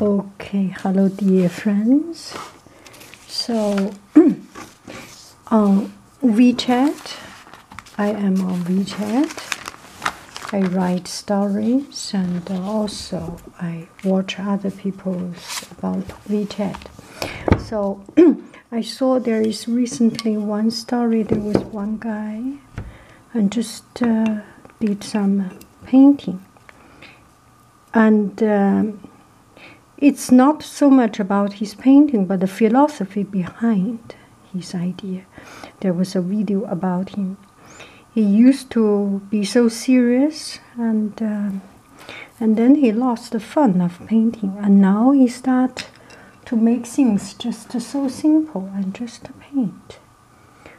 Okay, hello dear friends. So on WeChat, I am on WeChat. I write stories and also I watch other people's about WeChat. So I saw there is recently one story. There was one guy and just did some painting. And it's not so much about his painting, but the philosophy behind his idea. There was a video about him. He used to be so serious, and then he lost the fun of painting, and now he starts to make things just so simple and just paint.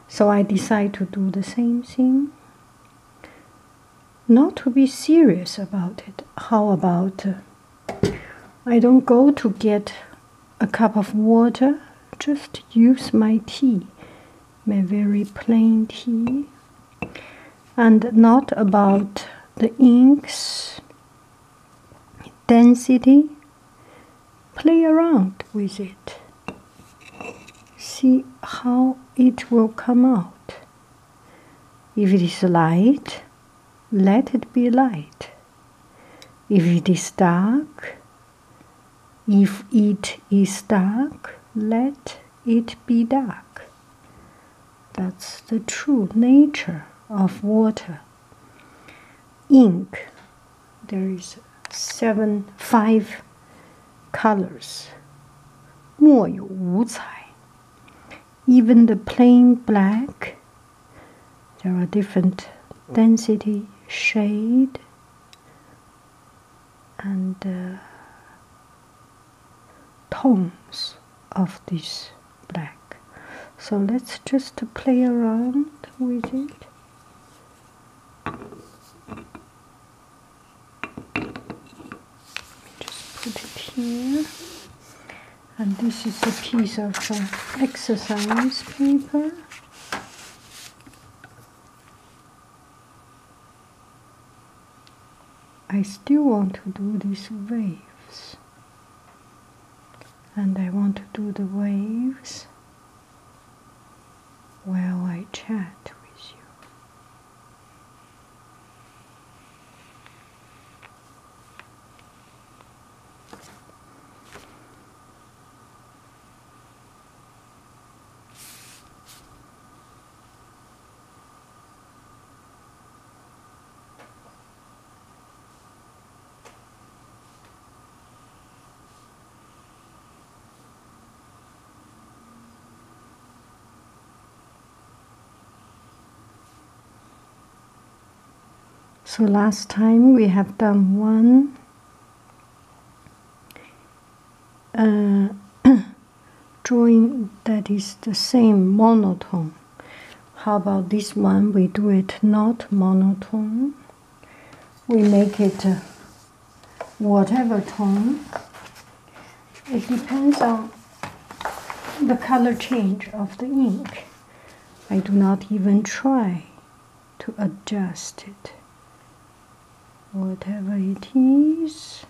So I decided to do the same thing. Not to be serious about it. How about I don't go to get a cup of water, just use my tea, my very plain tea, and not about the ink's density. Play around with it. See how it will come out. If it is light, let it be light. If it is dark, let it be dark. That's the true nature of water. Ink, there is 5 colors. 墨有五彩. Even the plain black, there are different density, shade, and tones of this black. So let's just play around with it. Just put it here. And this is a piece of exercise paper. I still want to do these waves. And I want to do the waves while I chat with you. So last time we have done one drawing that is the same monotone. How about this one? We do it not monotone. We make it whatever tone. It depends on the color change of the ink. I do not even try to adjust it. Whatever it is,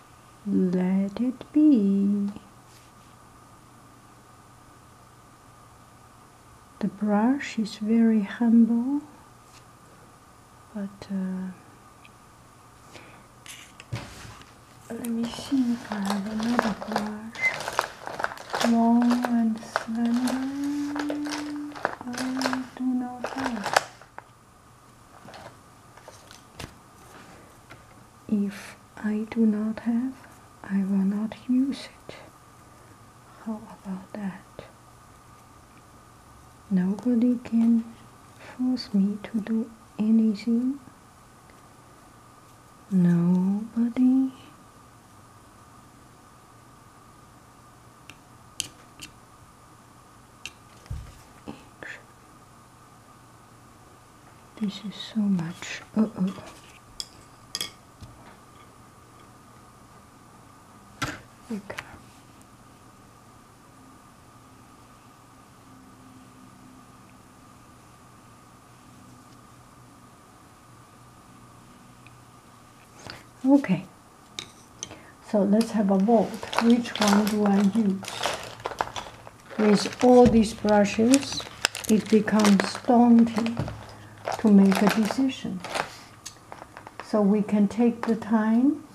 let it be. The brush is very humble, but let me see if I have another brush. Long and slender, I do not have. If I do not have, I will not use it. How about that? Nobody can force me to do anything. Nobody. This is so much. Okay. Okay. So let's have a vote. Which one do I use? With all these brushes, it becomes daunting to make a decision. So we can take the time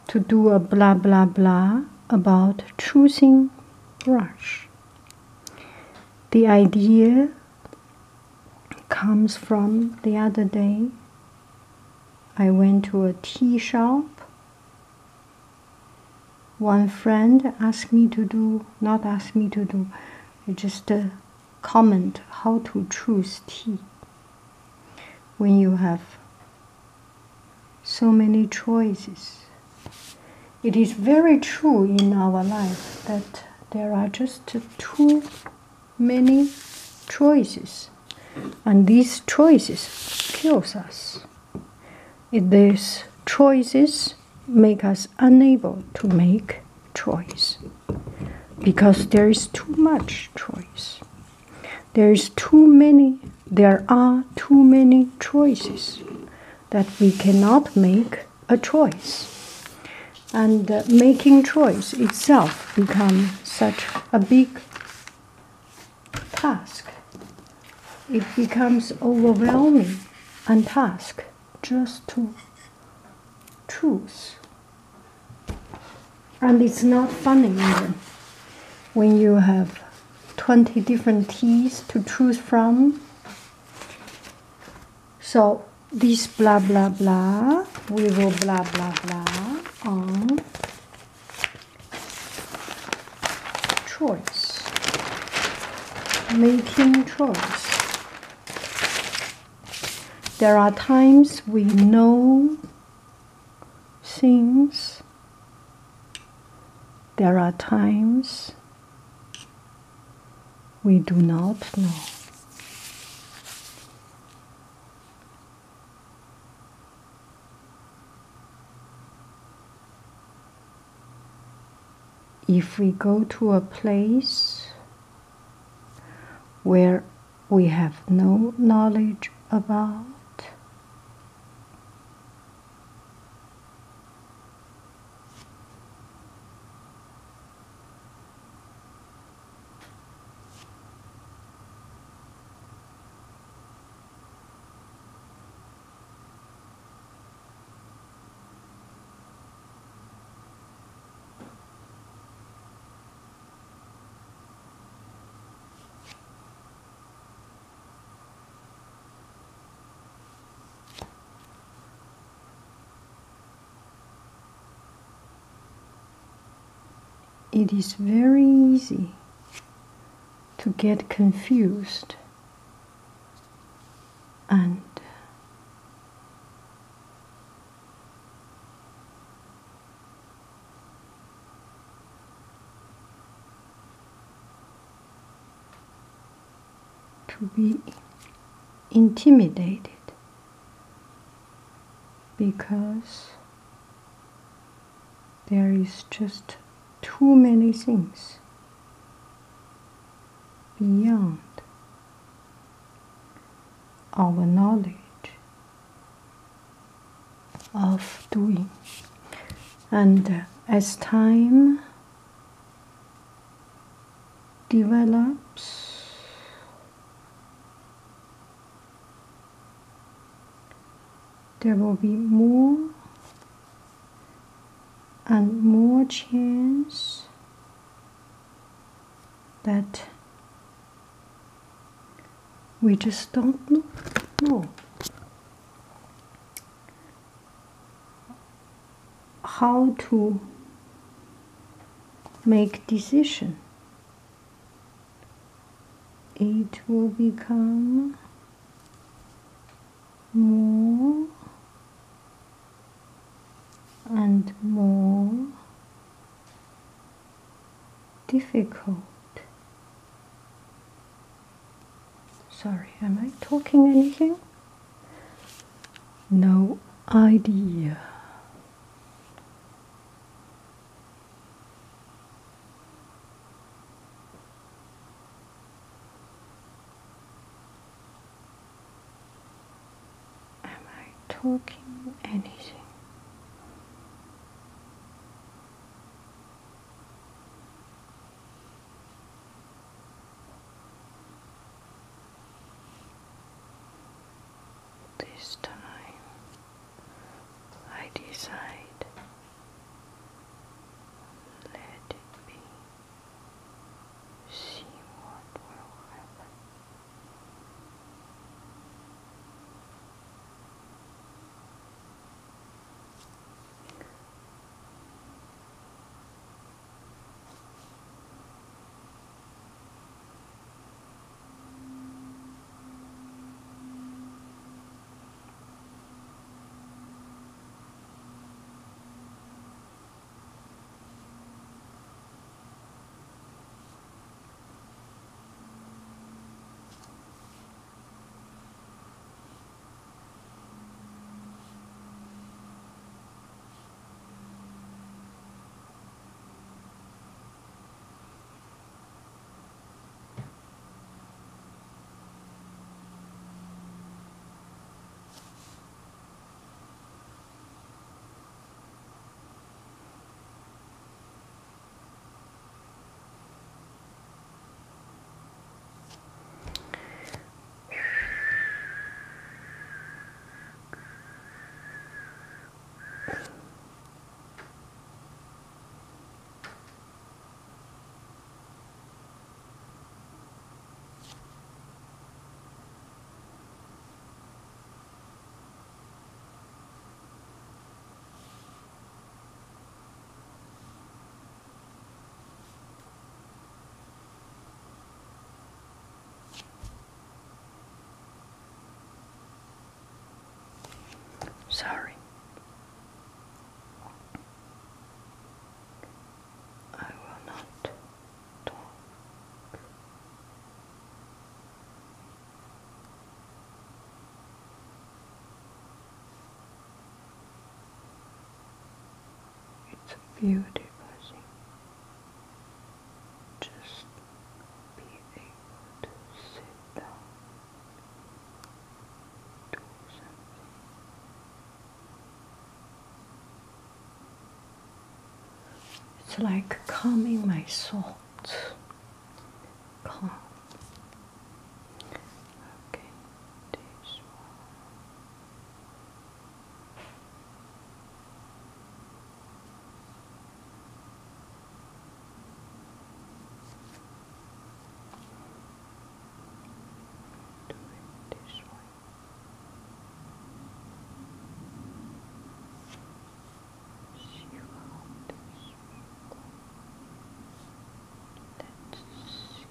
to do a blah blah blah about choosing brush. The idea comes from the other day. I went to a tea shop. One friend asked me to do, not asked me to do, just comment how to choose tea when you have so many choices. It is very true in our life that there are just too many choices, and these choices kills us. These choices make us unable to make choice because there is too much choice. There are too many choices that we cannot make a choice. And making choice itself becomes such a big task. It becomes overwhelming and task just to choose. And it's not funny even when you have 20 different teas to choose from. So this blah blah blah, we will blah blah blah on choice, making choice. There are times we know things. There are times we do not know. If we go to a place where we have no knowledge about, it is very easy to get confused and to be intimidated because there is just too many things beyond our knowledge of doing. And as time develops, there will be more and more chance that we just don't know how to make decision. It will become more and more difficult. Sorry, am I talking anything? No idea. Am I talking anything? this time I decide, let it be, see what will happen. Sorry. I will not talk. It's a beautiful thing. Just be able to sit down, do something. It's like calming my thoughts. Calm. Okay, this one. Do it this way. See how this will go. Let's see.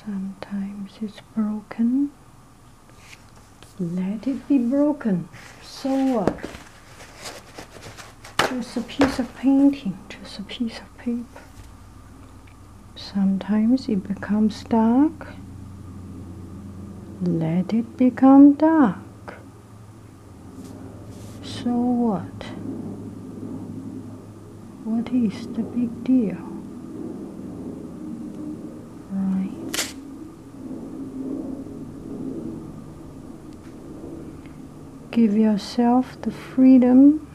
Sometimes it's broken. Let it be broken. So what? Just a piece of painting, just a piece of paper. Sometimes it becomes dark. Let it become dark. So what? What is the big deal? Right. Give yourself the freedom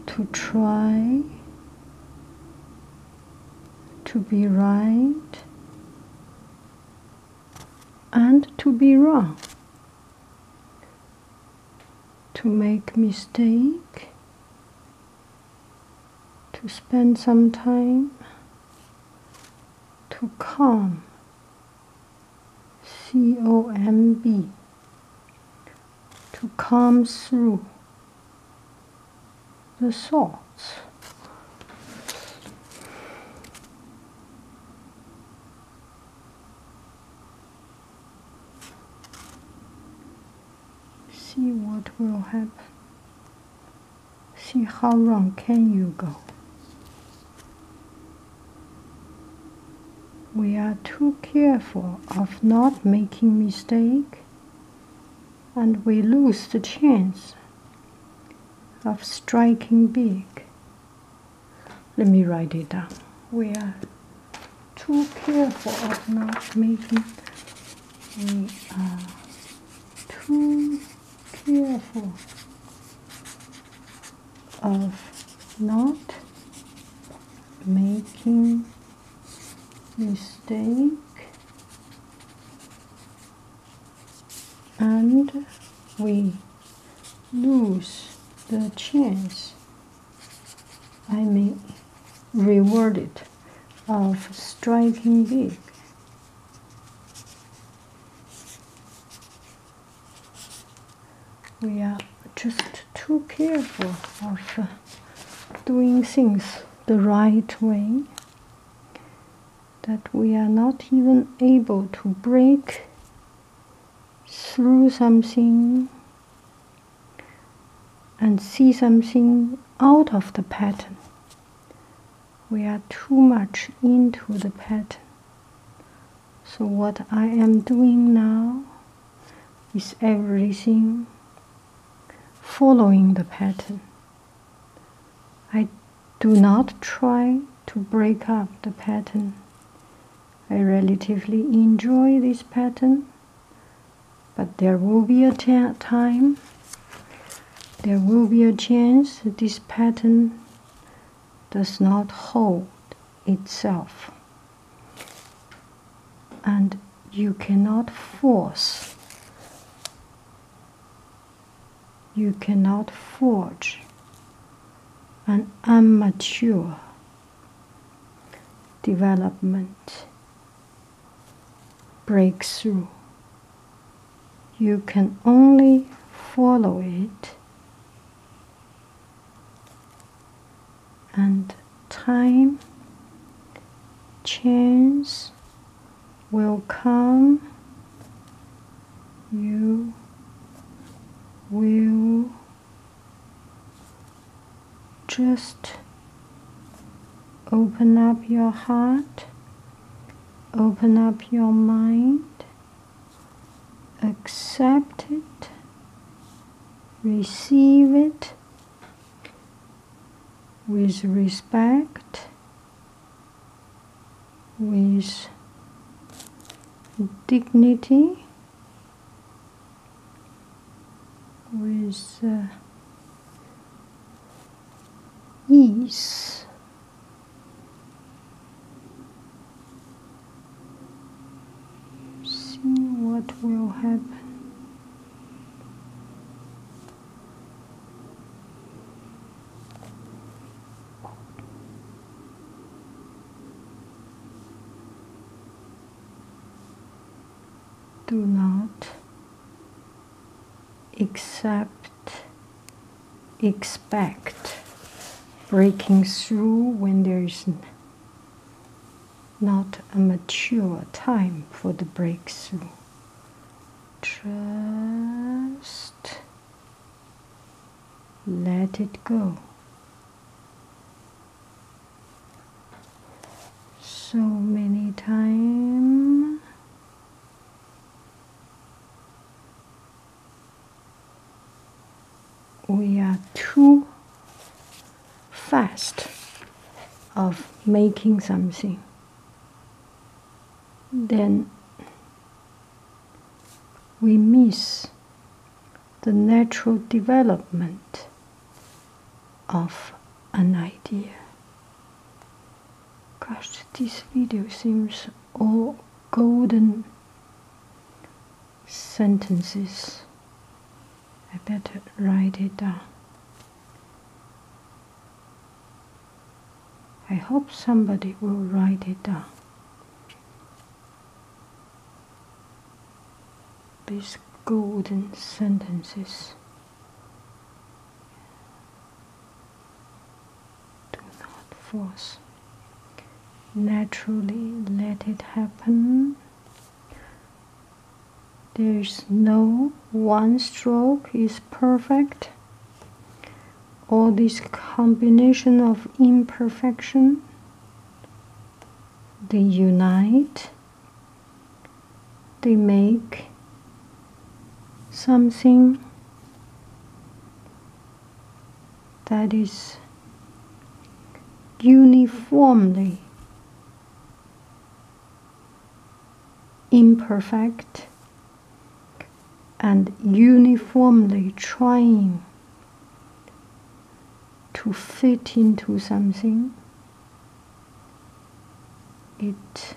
to try to be right and to be wrong, to make mistake, to spend some time to calm, C-O-M-B, to calm through the thoughts. See what will happen. See how wrong can you go. We are too careful of not making mistake, and we lose the chance of striking big. Let me write it down. We are too careful of not making. We are too careful of not making mistake, and we lose the chance, reward it, of striking big. We are just too careful of doing things the right way that we are not even able to break through something and see something out of the pattern. We are too much into the pattern. So what I am doing now is everything following the pattern. I do not try to break up the pattern. I relatively enjoy this pattern, but there will be a time, there will be a chance that this pattern does not hold itself. And you cannot force, you cannot forge an immature development breakthrough. You can only follow it, and time, chance will come. You will just open up your heart, open up your mind, accept it, receive it with respect, with dignity, with ease. See what will happen. Do not expect breaking through when there is not a mature time for the breakthrough. Just let it go. So many times we are too fast of making something. Then we miss the natural development of an idea. Gosh, this video seems all golden sentences. I better write it down. I hope somebody will write it down. These golden sentences. Do not force. Naturally let it happen. There's no one stroke is perfect. All this combination of imperfection, they unite, they make something that is uniformly imperfect and uniformly trying to fit into something, it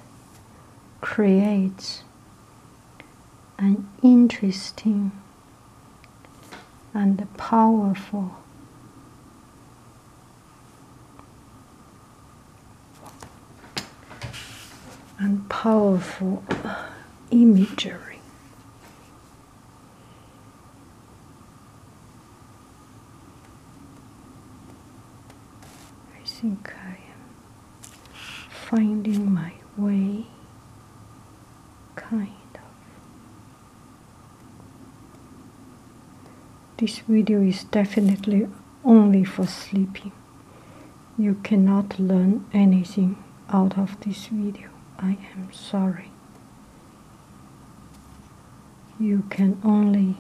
creates an interesting and powerful imagery. I think I am finding my way, kind of. This video is definitely only for sleeping. You cannot learn anything out of this video. I am sorry. You can only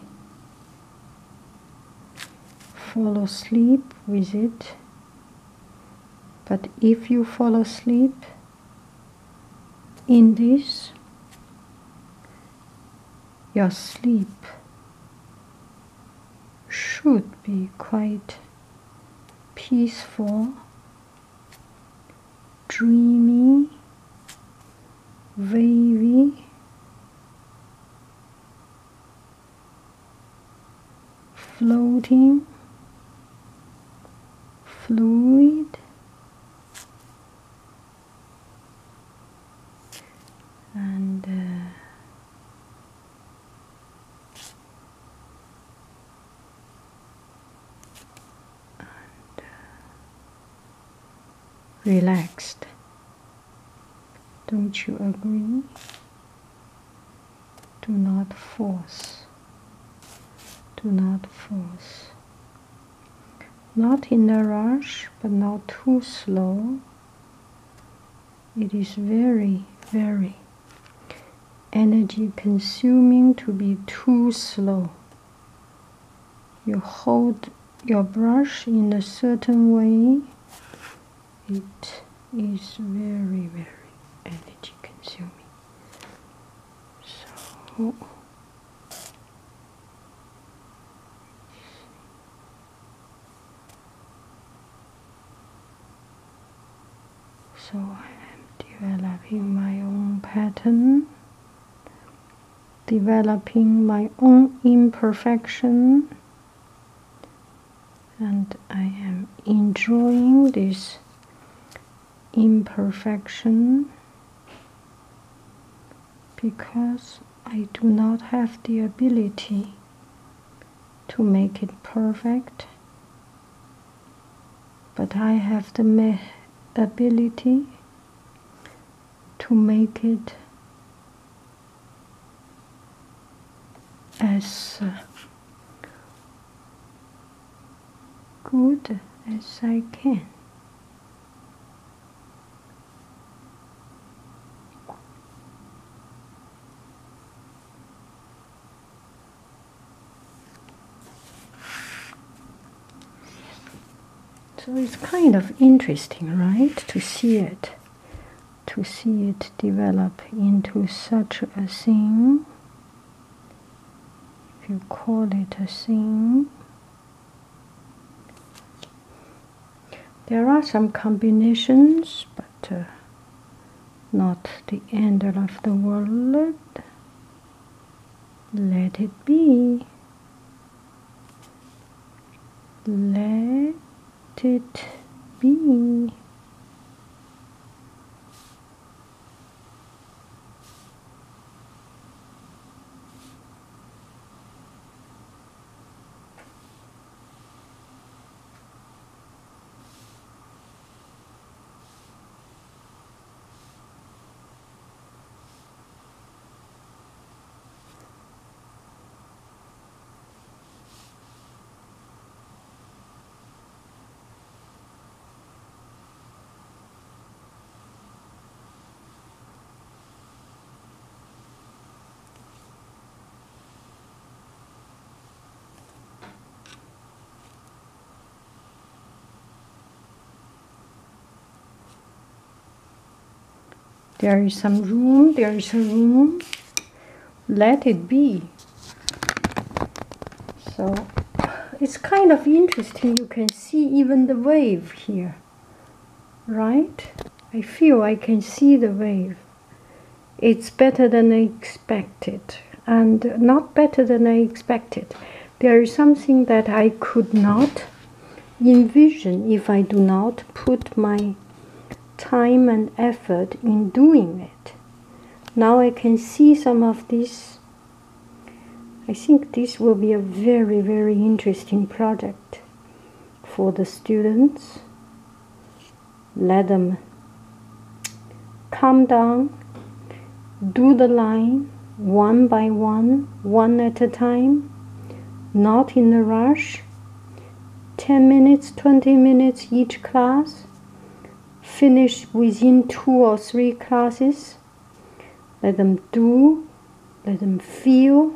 fall asleep with it. But if you fall asleep in this, your sleep should be quite peaceful, dreamy, wavy, floating, fluid, and relaxed. Don't you agree? Do not force. Do not force. Not in a rush, but not too slow. It is very, very energy consuming to be too slow. You hold your brush in a certain way. It is very, very energy consuming. So I am developing my own pattern, developing my own imperfection, and I am enjoying this imperfection because I do not have the ability to make it perfect, but I have the ability to make it as good as I can. So it's kind of interesting, right, to see it develop into such a thing, if you call it a thing. There are some combinations, but not the end of the world. Let it be. Let it be. There is a room let it be. So it's kind of interesting. You can see even the wave here, right? I feel I can see the wave. It's better than I expected, and not better than I expected. There is something that I could not envision if I do not put my time and effort in doing it. Now I can see some of this. I think this will be a very, very interesting project for the students. Let them calm down, do the line one by one, one at a time, not in a rush. 10 minutes, 20 minutes each class. Finish within 2 or 3 classes. Let them do, let them feel,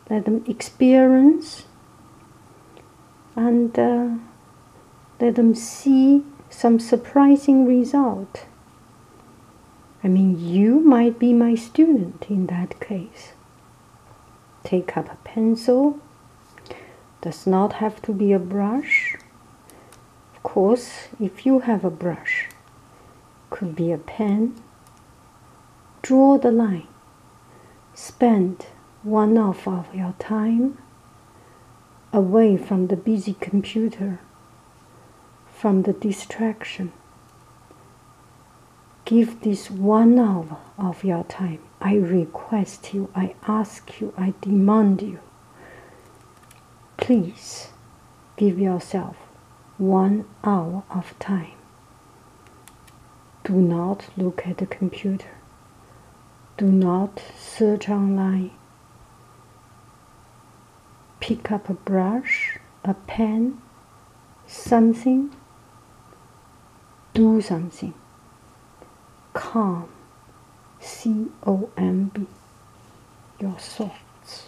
let them experience, and let them see some surprising result. I mean, you might be my student in that case. Take up a pencil. Does not have to be a brush. Of course, if you have a brush, could be a pen. Draw the line. Spend 1 hour of your time away from the busy computer, from the distraction. Give this 1 hour of your time. I request you, I ask you, I demand you. Please give yourself 1 hour of time. Do not look at the computer. Do not search online. Pick up a brush, a pen, something. Do something. Calm, C-O-M-B, your thoughts.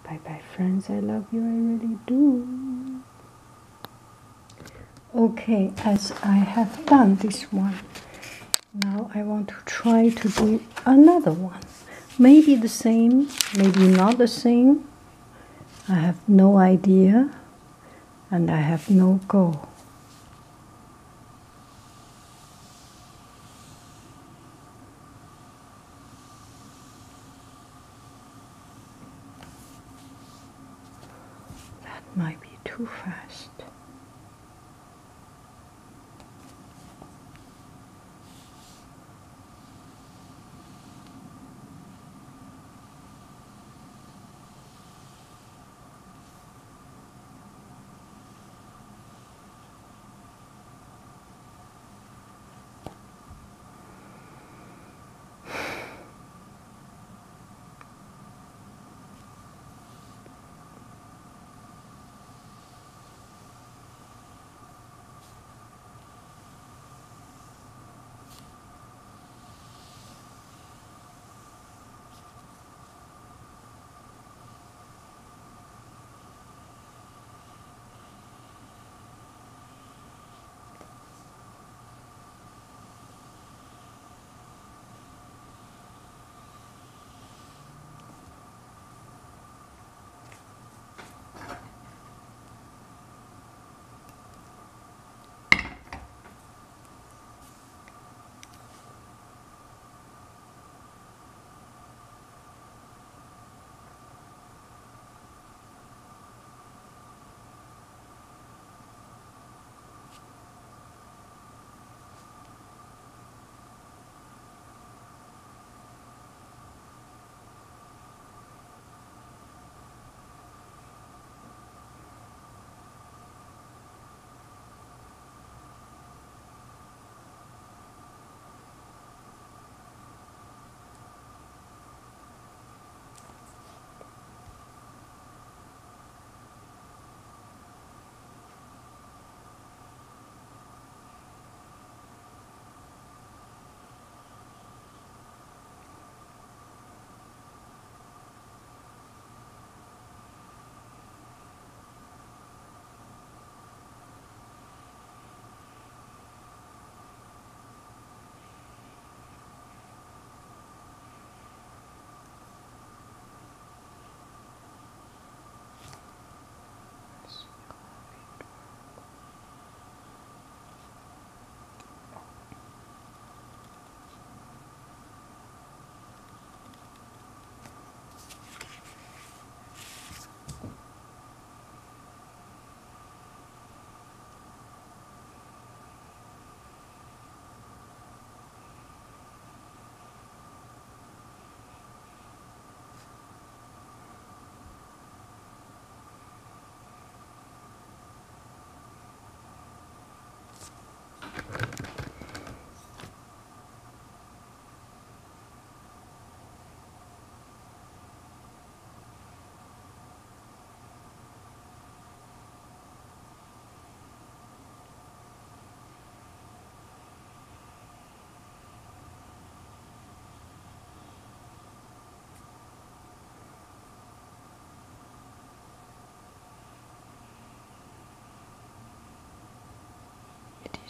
Bye-bye, friends. I love you. I really do. Okay, as I have done this one, now I want to try to do another one. Maybe the same, maybe not the same. I have no idea, and I have no goal. That might be too fast.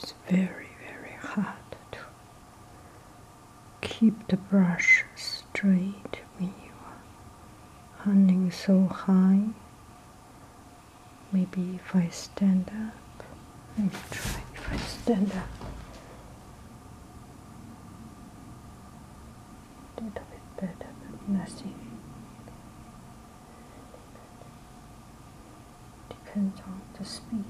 It's very, very hard to keep the brush straight when you are hunting so high. Maybe if I stand up, let me try if I stand up. A little bit better, but nothing. Depends on the speed.